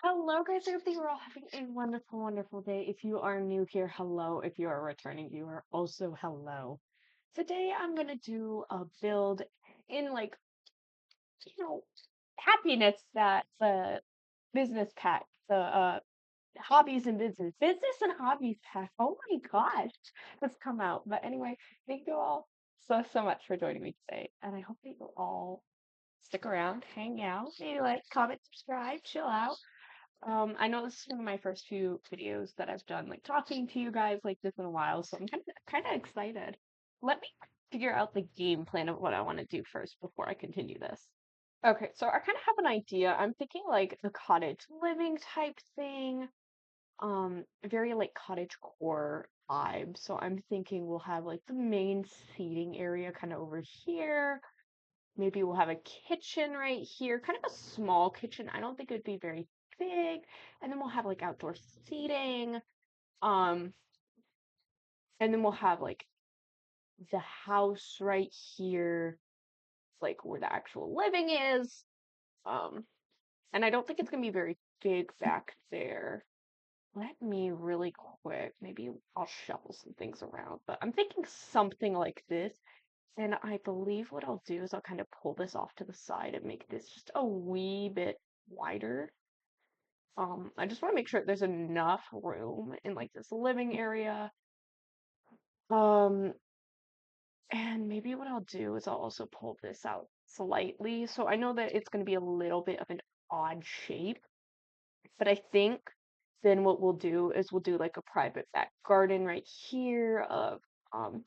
Hello, guys. I hope that you're all having a wonderful, wonderful day. If you are new here, hello. If you are a returning viewer, also hello. Today, I'm gonna do a build in you know, happiness that the business pack, the hobbies and business and hobbies pack. Oh my gosh, has come out. But anyway, thank you all so much for joining me today, and I hope that you all stick around, hang out, maybe like, comment, subscribe, chill out. I know this is one of my first few videos that I've done, like talking to you guys like this in a while, so I'm kind of excited. Let me figure out the game plan of what I want to do first before I continue this. Okay, so I kind of have an idea. I'm thinking like the cottage living type thing, very like cottage core vibe. So I'm thinking we'll have like the main seating area kind of over here. Maybe we'll have a kitchen right here, kind of a small kitchen. I don't think it would be very big. And then we'll have like outdoor seating. Um, and then we'll have like the house right here, like where the actual living is. Um, and I don't think it's gonna be very big back there. Let me really quick, maybe I'll shuffle some things around, but I'm thinking something like this. And I believe what I'll do is I'll kind of pull this off to the side and make this just a wee bit wider. I just want to make sure there's enough room in like this living area. Um, and maybe what I'll do is I'll also pull this out slightly. So I know that it's going to be a little bit of an odd shape, but I think then what we'll do is we'll do like a private back garden right here of um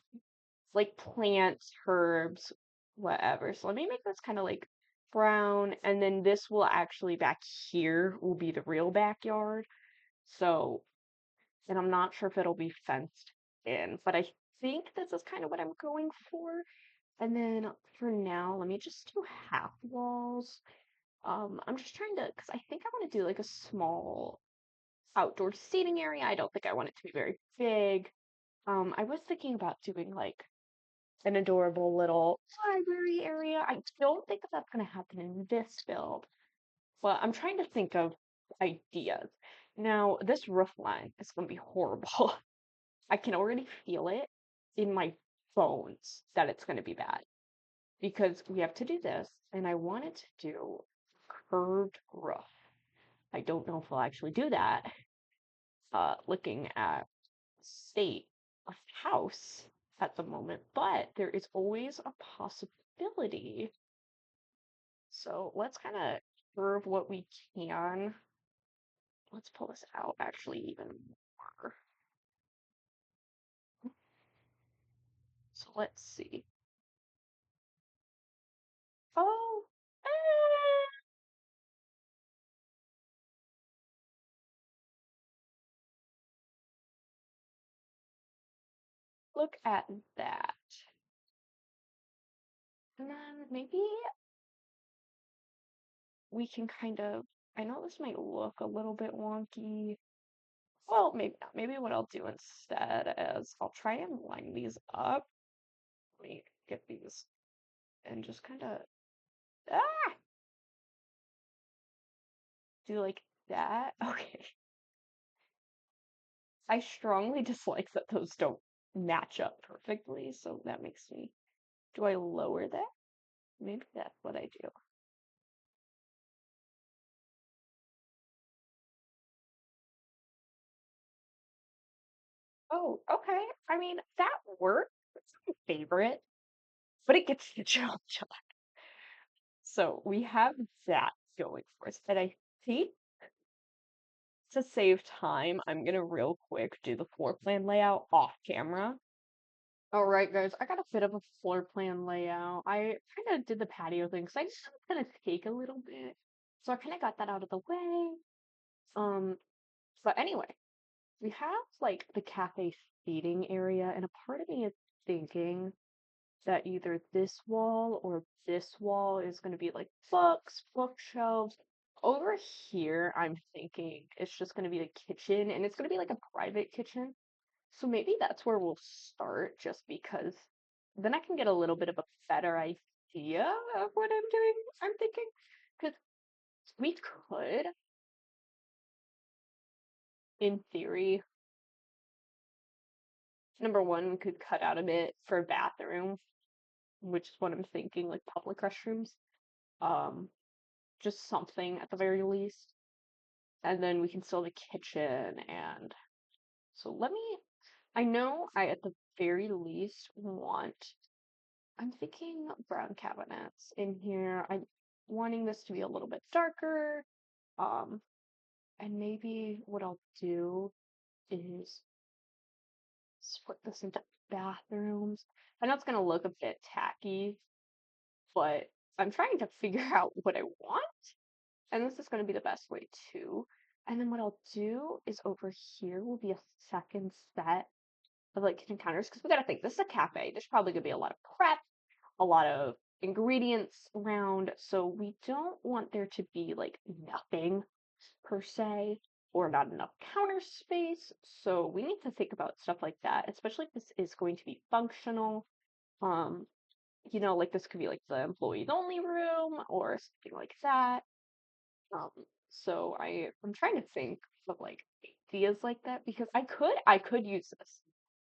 like plants, herbs, whatever. So let me make this kind of like brown, and then this will actually back here will be the real backyard. So, and I'm not sure if it'll be fenced in, but I think this is kind of what I'm going for. And then for now, let me just do half walls. I'm just trying to, because I think I want to do like a small outdoor seating area. I don't think I want it to be very big. I was thinking about doing like an adorable little library area. I don't think that that's going to happen in this build, but I'm trying to think of ideas. Now, this roof line is going to be horrible. I can already feel it in my bones that it's going to be bad because we have to do this, and I wanted to do curved roof. I don't know if we'll actually do that. Looking at state of house at the moment, but there is always a possibility. So let's kind of curve what we can. Let's pull this out actually even more. So let's see. Oh, look at that. And then maybe we can kind of, I know this might look a little bit wonky. Well, maybe not. Maybe what I'll do instead is I'll try and line these up. Let me get these and just kind of ah, do like that. Okay. I strongly dislike that those don't match up perfectly, so that makes me. Do I lower that? Maybe that's what I do. Oh, okay. I mean, that works. It's not my favorite, but it gets the job done. So we have that going for us. And I think to save time, I'm gonna real quick do the floor plan layout off camera. All right, guys, I got a bit of a floor plan layout. I kind of did the patio thing because I just thought it's gonna take a little bit. So I kind of got that out of the way. Um, but anyway, we have like the cafe seating area, and a part of me is thinking that either this wall or this wall is going to be like books, bookshelves. Over here, I'm thinking it's just going to be the kitchen, and it's going to be like a private kitchen. So maybe that's where we'll start, just because then I can get a little bit of a better idea of what I'm doing. I'm thinking, because we could. in theory, number one, we could cut out a bit for a bathroom, which is what I'm thinking, like public restrooms. Um, just something at the very least. And then we can still have a kitchen and so I know I at the very least I'm thinking brown cabinets in here. I'm wanting this to be a little bit darker. Um, and maybe what I'll do is split this into bathrooms. I know it's gonna look a bit tacky, but I'm trying to figure out what I want, and this is gonna be the best way too. And then what I'll do is over here will be a second set of like kitchen counters because we gotta think this is a cafe. There's probably gonna be a lot of prep, a lot of ingredients around, so we don't want there to be like nothing per se or not enough counter space. So we need to think about stuff like that, especially if this is going to be functional. Um, like this could be like the employees only room or something like that. Um, so I'm trying to think of like ideas like that because I could use this.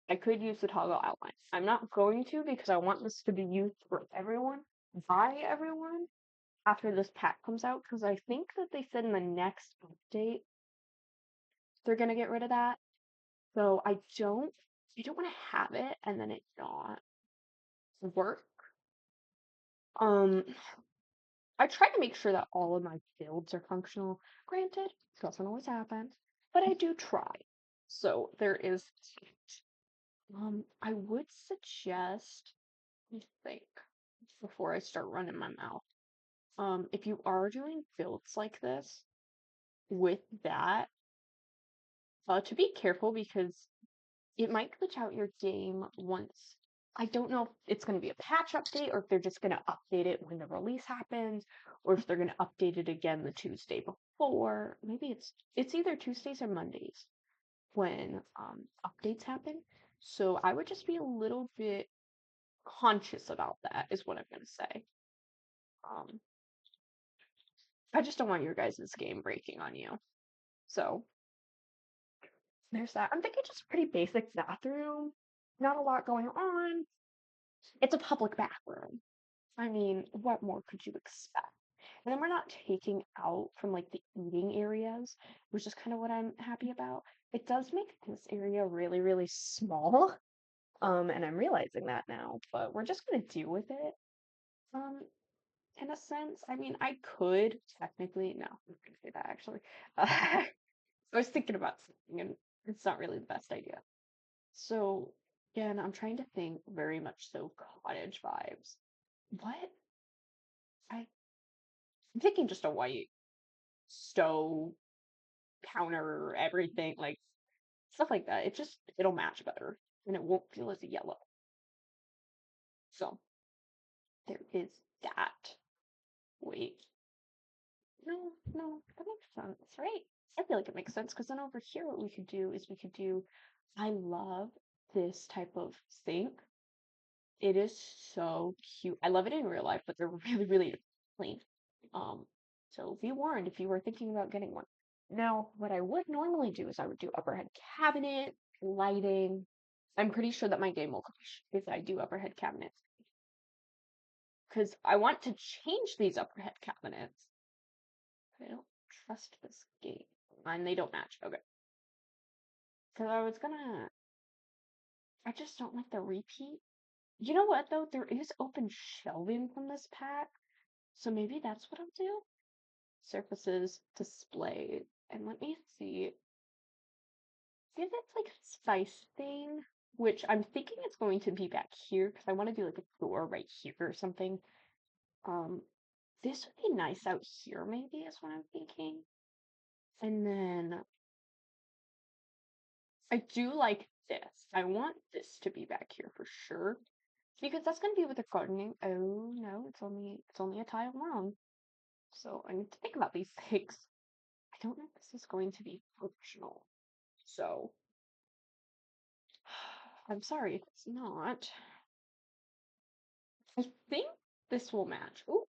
I could use the toggle outline. I'm not going to because I want this to be used for everyone, by everyone after this pack comes out because I think that they said in the next update they're gonna get rid of that. So I don't want to have it and then it not work. Um, I try to make sure that all of my builds are functional. Granted, doesn't always happen, but I do try. So there is I would suggest, let me think before I start running my mouth. If you are doing builds like this with that, to be careful because it might glitch out your game once. I don't know if it's going to be a patch update or if they're just going to update it when the release happens or if they're going to update it again the Tuesday before. Maybe it's either Tuesdays or Mondays when updates happen. So I would just be a little bit conscious about that is what I'm going to say. Um I just don't want your guys' game breaking on you. So there's that. I'm thinking just pretty basic bathroom. Not a lot going on. It's a public bathroom. I mean, what more could you expect? And then we're not taking out from like the eating areas, which is kind of what I'm happy about. It does make this area really, really small. And I'm realizing that now, but we're just gonna deal with it. Um, in a sense. I mean, I could technically, no, I'm not gonna say that actually. I was thinking about something and it's not really the best idea. So, again, I'm trying to think very much so cottage vibes. What? I'm thinking just a white stove, counter, everything, like stuff like that. It'll match better and it won't feel as yellow. So, there is that. Wait. No, that makes sense, right? I feel like it makes sense because then over here, what we could do is I love this type of sink. It is so cute. I love it in real life, but they're really, really clean. Um, so be warned if you were thinking about getting one. Now, what I would normally do is I would do upper cabinet, lighting. I'm pretty sure that my game will crash if I do upper cabinets because I want to change these upper cabinets. I don't trust this game. And they don't match. Okay. Because I just don't like the repeat. You know what, though? There is open shelving from this pack. So maybe that's what I'll do. Surfaces, display. And let me see. If it's like spice thing, which I'm thinking it's going to be back here because I want to do like a door right here or something. Um, this would be nice out here, maybe, is what I'm thinking. And then I do like this. I want this to be back here for sure. Because that's gonna be with the gardening. Oh no, it's only a tile long. So I need to think about these things. I don't know if this is going to be functional. So I'm sorry if it's not. I think this will match. Oh,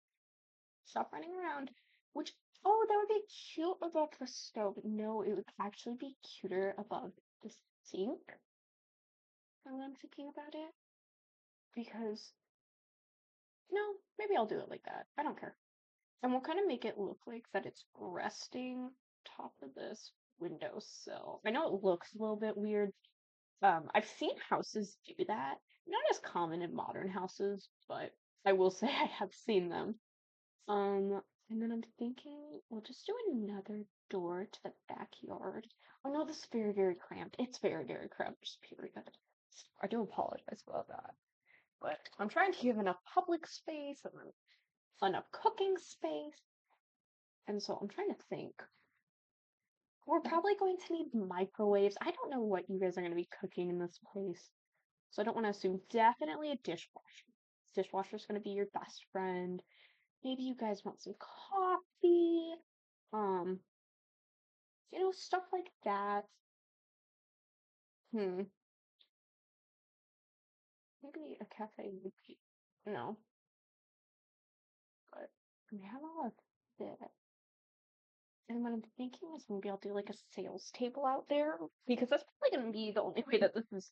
stop running around. Which Oh, that would be cute above the stove. No, it would actually be cuter above the sink. Now that I'm thinking about it, because no, maybe I'll do it like that. I don't care. And we'll kind of make it look like that it's resting top of this windowsill. I know it looks a little bit weird. I've seen houses do that. Not as common in modern houses, but I will say I have seen them. Um, and then I'm thinking we'll just do another door to the backyard. Oh no, this is very, very cramped. It's very, very cramped, just period. I do apologize about that. But I'm trying to give enough public space and then enough cooking space. And so I'm trying to think. We're probably going to need microwaves. I don't know what you guys are going to be cooking in this place. So I don't want to assume definitely a dishwasher. Dishwasher's going to be your best friend. Maybe you guys want some coffee. Um, stuff like that. Hmm. Maybe a cafe would be no, but we have all of this. And what I'm thinking is maybe I'll do like a sales table out there because that's probably going to be the only way that this is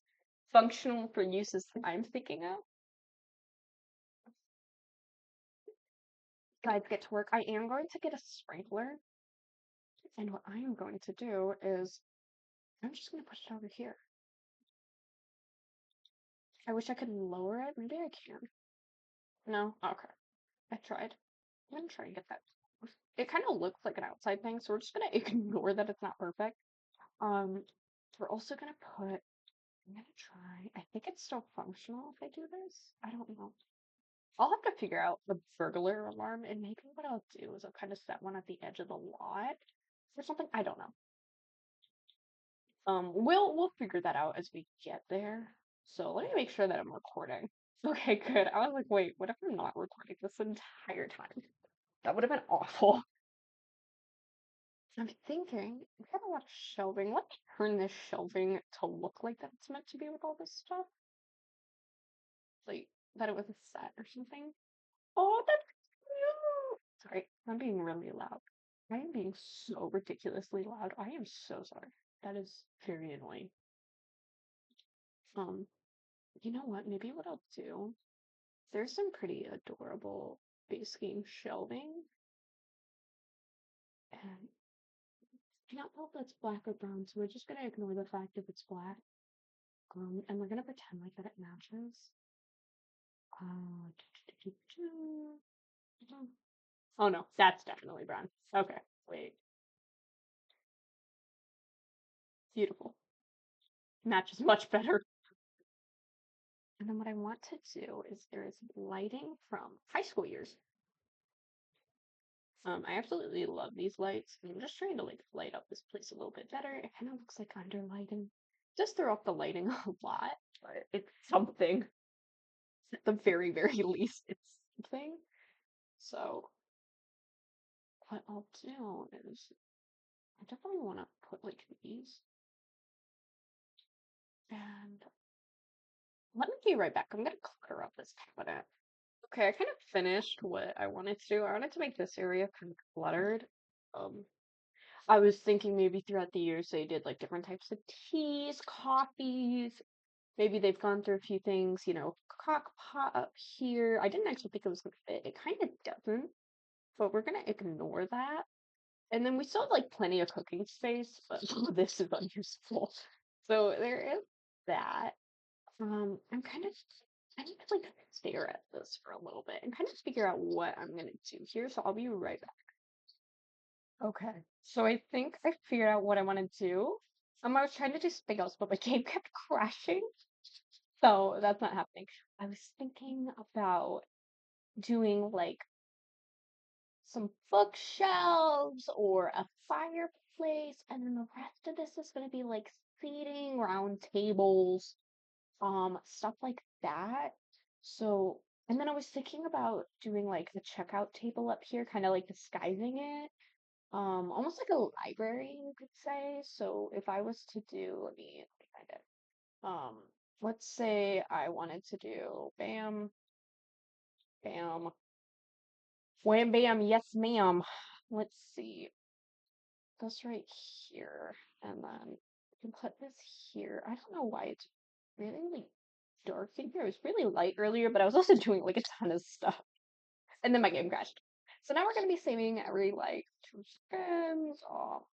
functional for uses that I'm thinking of. Guys, get to work. I am going to get a sprinkler, and what I am going to do is I'm just going to put it over here. I wish I could lower it. Maybe I can. No? Okay. I tried. I'm gonna try and get that. It kind of looks like an outside thing, so we're just gonna ignore that it's not perfect. Um, we're also gonna put. I'm gonna try. I think it's still functional if I do this. I don't know. I'll have to figure out the burglar alarm, and maybe what I'll do is I'll kind of set one at the edge of the lot or something. I don't know. We'll figure that out as we get there. So let me make sure that I'm recording. Okay, good. I was like, wait, what if I'm not recording this entire time? That would have been awful. I'm thinking, we have a lot of shelving. Let's turn this shelving to look like that it's meant to be with all this stuff. Like, that it was a set or something. Oh, that's cute! Sorry, I'm being really loud. I am being so ridiculously loud. I am so sorry. That is very annoying. Um, you know what? Maybe what I'll do, there's some pretty adorable base game shelving. And I can't tell if that's black or brown, so we're just gonna ignore the fact if it's black. And we're gonna pretend like that it matches. Uh, oh no, that's definitely brown. Okay, wait. Beautiful. Matches much better. And then what I want to do is there is lighting from high school years. I absolutely love these lights. I'm just trying to like light up this place a little bit better. It kind of looks like under lighting. Just throw up the lighting a lot, but it's something. At the very, very least, it's something. So what I'll do is I definitely want to put like these. And let me be right back. I'm gonna clutter up this cabinet. Okay, I kind of finished what I wanted to do. I wanted to make this area kind of cluttered. Um, I was thinking maybe throughout the years they did like different types of teas, coffees. Maybe they've gone through a few things, crock pot up here. I didn't actually think it was gonna fit. It kind of doesn't, but we're gonna ignore that. And then we still have like plenty of cooking space, but this is unuseful. So there is that. I'm I need to like stare at this for a little bit and kind of figure out what I'm gonna do here. So I'll be right back. Okay. So I think I figured out what I want to do. I was trying to do something else, but my game kept crashing. So that's not happening. I was thinking about doing like some bookshelves or a fireplace, and then the rest of this is gonna be like seating, round tables, stuff like that. So, and then I was thinking about doing like the checkout table up here, kind of like disguising it. Almost like a library, you could say. So if I was to do, let me find it. Let's say I wanted to do bam, bam, wham, bam, yes, ma'am. let's see, this right here, and then we can put this here. I don't know why it's really like dark in here. It was really light earlier, but I was also doing like a ton of stuff. And then my game crashed. So now we're gonna be saving every like 2 seconds. Oh,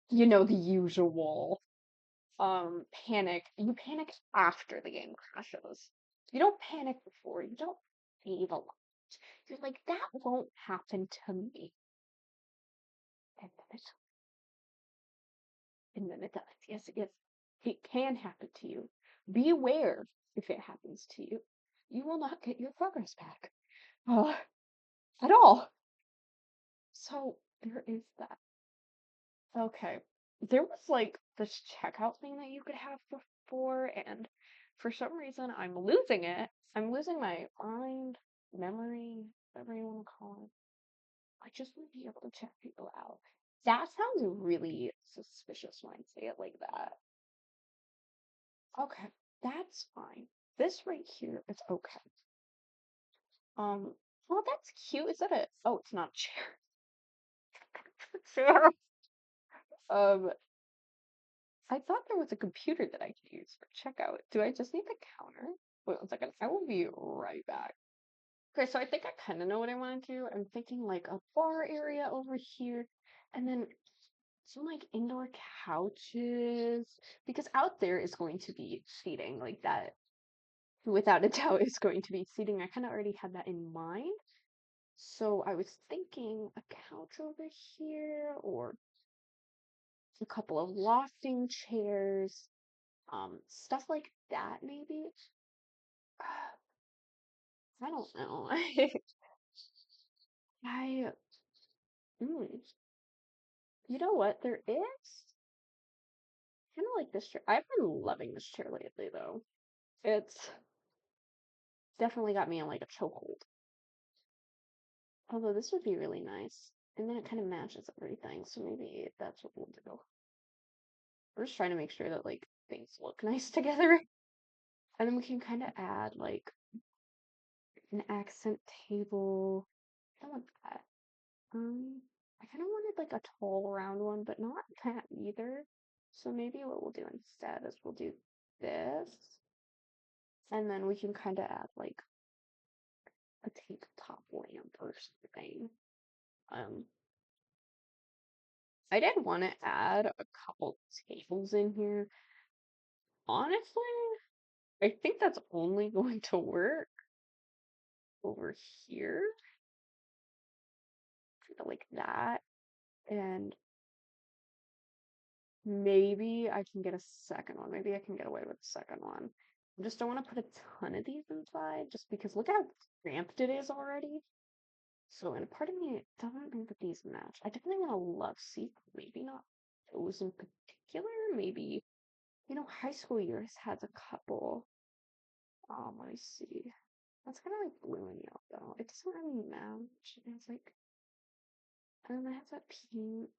you know the usual. Panic. You panic after the game crashes. You don't panic before. You don't save a lot. You're like, that won't happen to me. And then it does. Yes, yes. It can happen to you. Beware if it happens to you. You will not get your progress back. Uh, at all. So there is that. Okay. There was like this checkout thing that you could have before, and for some reason I'm losing it. I'm losing my mind, memory, whatever you want to call it. I just want to be able to check people out. That sounds really suspicious when I say it like that. Okay, that's fine. This right here is okay. Well, that's cute. Is that a? Oh, it's not a chair. It's a chair. Um, I thought there was a computer that I could use for checkout. Do I just need the counter? Wait 1 second. I will be right back. Okay, so I think I kind of know what I want to do. I'm thinking like a bar area over here, and then some like indoor couches, because out there is going to be seating like that. Without a doubt, is going to be seating. I kind of already had that in mind. So I was thinking a couch over here, or a couple of lofting chairs, stuff like that maybe. I don't know. I mm, you know what? There is kind of like this chair. I've been loving this chair lately, though. It's definitely got me in like a chokehold. Although this would be really nice, and then it kind of matches everything. So maybe that's what we'll do. We're just trying to make sure that like things look nice together, and then we can kind of add like an accent table. I want that. I kind of wanted like a tall round one, but not that either. So maybe what we'll do instead is we'll do this, and then we can kind of add like a tabletop lamp or something. Um, I did want to add a couple tables in here. Honestly, I think that's only going to work over here, kind of like that, and maybe I can get a second one. Maybe I can get away with a second one. I just don't want to put a ton of these inside, just because look how cramped it is already. So, and a part of me doesn't think that these match. I definitely want a love seat, maybe not those in particular. Maybe, high school years has a couple. Let me see. That's kind of like blue and yellow, though. It doesn't really match. It's like, and then it has that pink.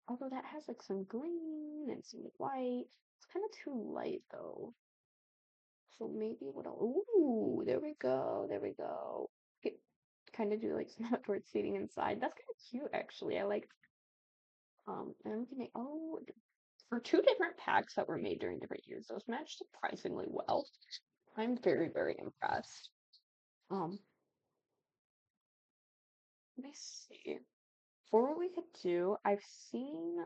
Although that has like some green and some white. It's kind of too light, though. So maybe what else? Ooh, there we go. There we go. Get kind of do like some outdoor seating inside. That's kind of cute, actually. I like. And we can make for two different packs that were made during different years. Those matched surprisingly well. I'm very, very impressed. Um, let me see. For what we could do, I've seen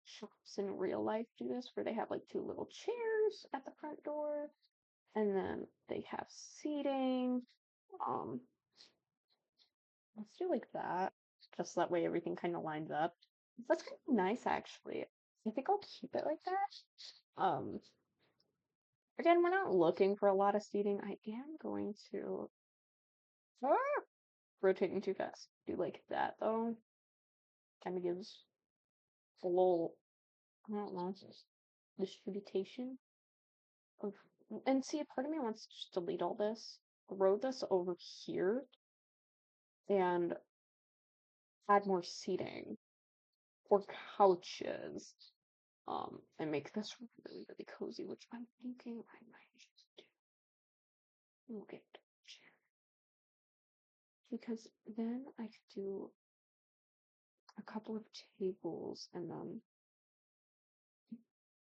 shops in real life do this where they have like two little chairs at the front door, and then they have seating. Um, let's do like that. Just that way everything kind of lines up. That's kind of nice actually. I think I'll keep it like that. Again, we're not looking for a lot of seating. I am going to rotating too fast. Do like that though. Kind of gives a little, I don't know, distribution of, and see, a part of me wants to just delete all this, throw this over here, and add more seating or couches, and make this really, really cozy, which I'm thinking I might just do. We'll get a chair. Because then I could do a couple of tables and then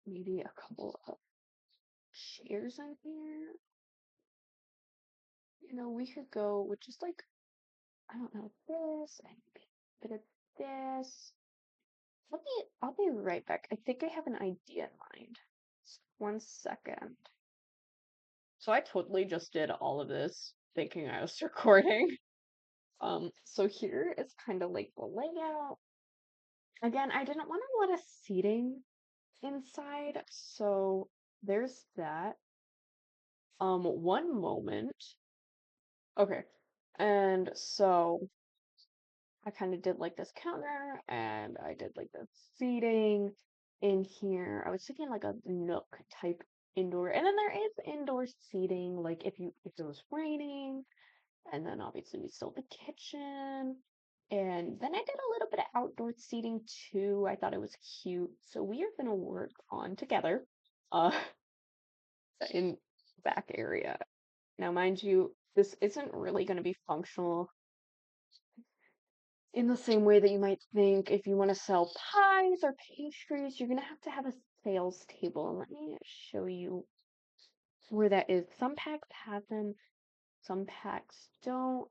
maybe a couple of chairs in here. You know, we could go with just like, I don't know, this and a bit of this. I'll be right back. I think I have an idea in mind. Just 1 second. So I totally just did all of this thinking I was recording. So here is kind of like the layout. Again, I didn't want a lot of seating inside, so there's that. One moment. Okay. And so I kind of did like this counter and I did like the seating in here. I was thinking like a nook type indoor, and then there is indoor seating, like if it was raining, and then obviously we still have the kitchen. And then I did a little bit of outdoor seating too. I thought it was cute. So we are gonna work on together uh in back area. Now mind you, this isn't really gonna be functional in the same way that you might think if you want to sell pies or pastries, you're gonna have a sales table. And let me show you where that is. Some packs have them, some packs don't.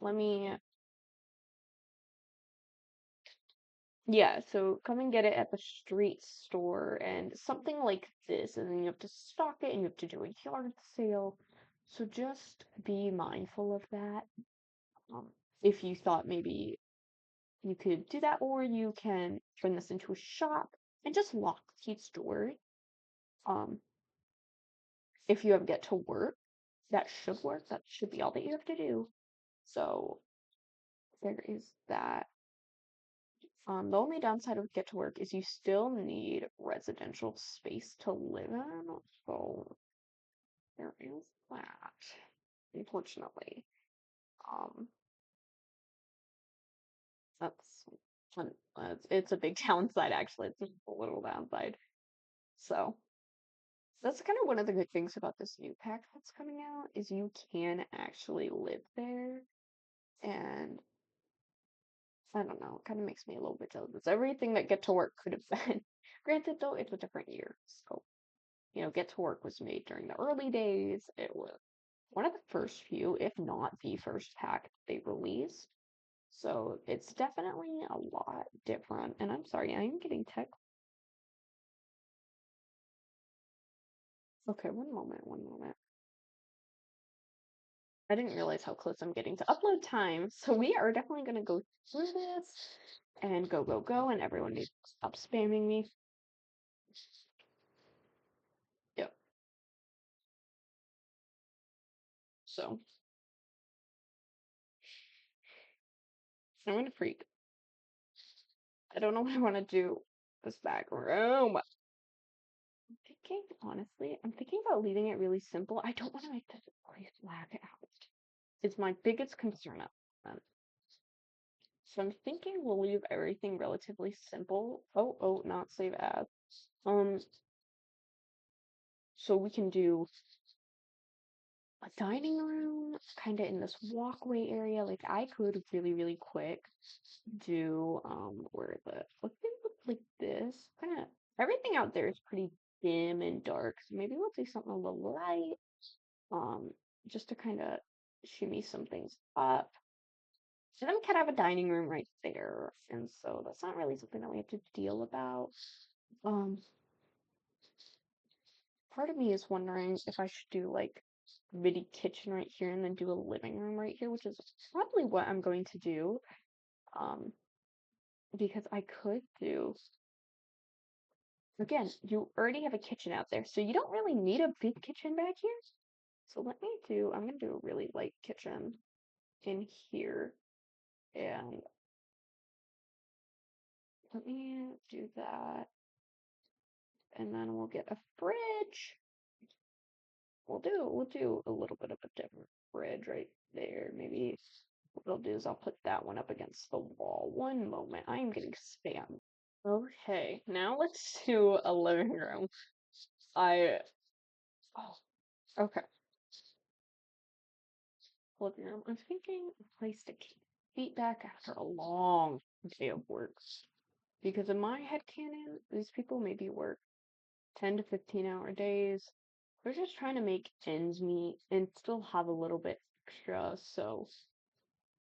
Yeah, so come and get it at the street store and something like this, and then you have to stock it and you have to do a yard sale. So just be mindful of that. Um, if you thought maybe you could do that, or you can turn this into a shop and just lock each door. Um, if you ever get to work, that should work. That should be all that you have to do. So there is that. The only downside of get to work is you still need residential space to live in. So there is that, unfortunately. Um, that's it's a big downside actually. It's just a little downside. So that's kind of one of the good things about this new pack that's coming out is you can actually live there, and I don't know, it kind of makes me a little bit jealous. Everything that Get to Work could have been. Granted, though, it's a different year, so Get to Work was made during the early days. It was one of the first few, if not the first pack they released. So it's definitely a lot different. And I'm sorry, I am getting tech. Okay, one moment, one moment. I didn't realize how close I'm getting to upload time. So we are definitely going to go through this and go, go, go. And everyone needs to stop spamming me. Yep. So I'm going to freak. I don't know what I want to do this back room. I'm thinking, honestly, I'm thinking about leaving it really simple. I don't want to make this place lag out. It's my biggest concern at the moment. So I'm thinking we'll leave everything relatively simple. Oh, not save as. Um, so we can do a dining room kind of in this walkway area. Like I could really, really quick do where the let's do it like this. Kind of everything out there is pretty dim and dark. So maybe we'll do something a little light. Um, just to kind of shimmy some things up. So then we kind of have a dining room right there, and so that's not really something that we have to deal about. Um, part of me is wondering if I should do like mini kitchen right here and then do a living room right here, which is probably what I'm going to do. Um, because I could do again, you already have a kitchen out there, so you don't really need a big kitchen back here. So I'm gonna do a really light kitchen in here, and let me do that, and then we'll get a fridge. We'll do a little bit of a different fridge right there. Maybe what I'll do is I'll put that one up against the wall. One moment, I am getting spam. Okay, now let's do a living room. I oh okay. Living room. I'm thinking a place to keep feet back after a long day of work. Because in my headcanon, these people maybe work 10 to 15-hour days. They're just trying to make ends meet and still have a little bit extra, so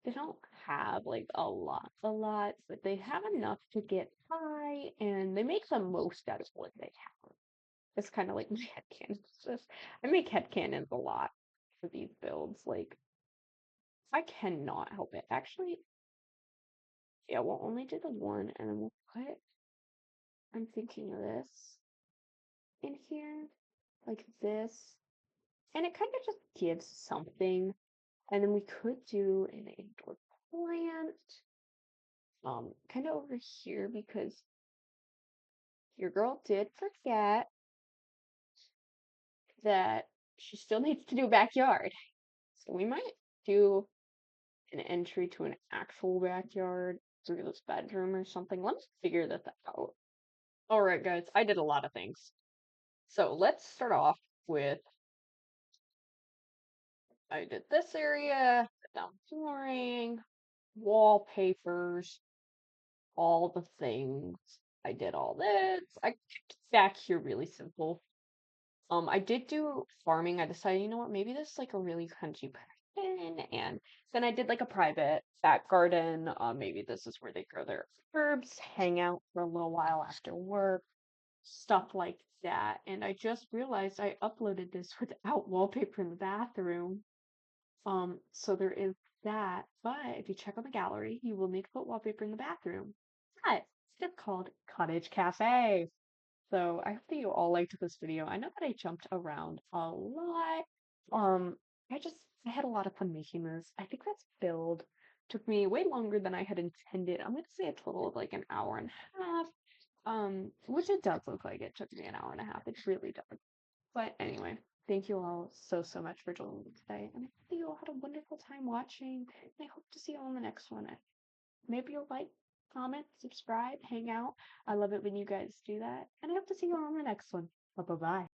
they don't have like a lot, but they have enough to get by and they make the most out of what they have. It's kind of like my headcanon. It's just, I make headcanons a lot for these builds. Like, I cannot help it. Actually, yeah, we'll only do the one and then we'll put, I'm thinking of this in here, like this. And it kind of just gives something. And then we could do an indoor plant, kind of over here because your girl did forget that she still needs to do backyard. So we might do an entry to an actual backyard through this bedroom or something. Let me figure this out. All right, guys, I did a lot of things. So let's start off with I did this area, down flooring, wallpapers, all the things. I did all this. I kept back here really simple. I did do farming. I decided, you know what, maybe this is like a really crunchy person, and then I did like a private back garden. Maybe this is where they grow their herbs, hang out for a little while after work, stuff like that. And I just realized I uploaded this without wallpaper in the bathroom. So there is that. But if you check on the gallery, you will need to put wallpaper in the bathroom. But it's called Cottage Cafe. So I hope that you all liked this video. I know that I jumped around a lot. Um, I had a lot of fun making this. I think this build took me way longer than I had intended. I'm gonna say a total of like an hour and a half. Which it does look like it took me an hour and a half. It really does. But anyway, thank you all so much for joining me today. And I hope that you all had a wonderful time watching. And I hope to see you all in the next one. Maybe you'll like, comment, subscribe, hang out. I love it when you guys do that. And I hope to see you all in the next one. Bye bye.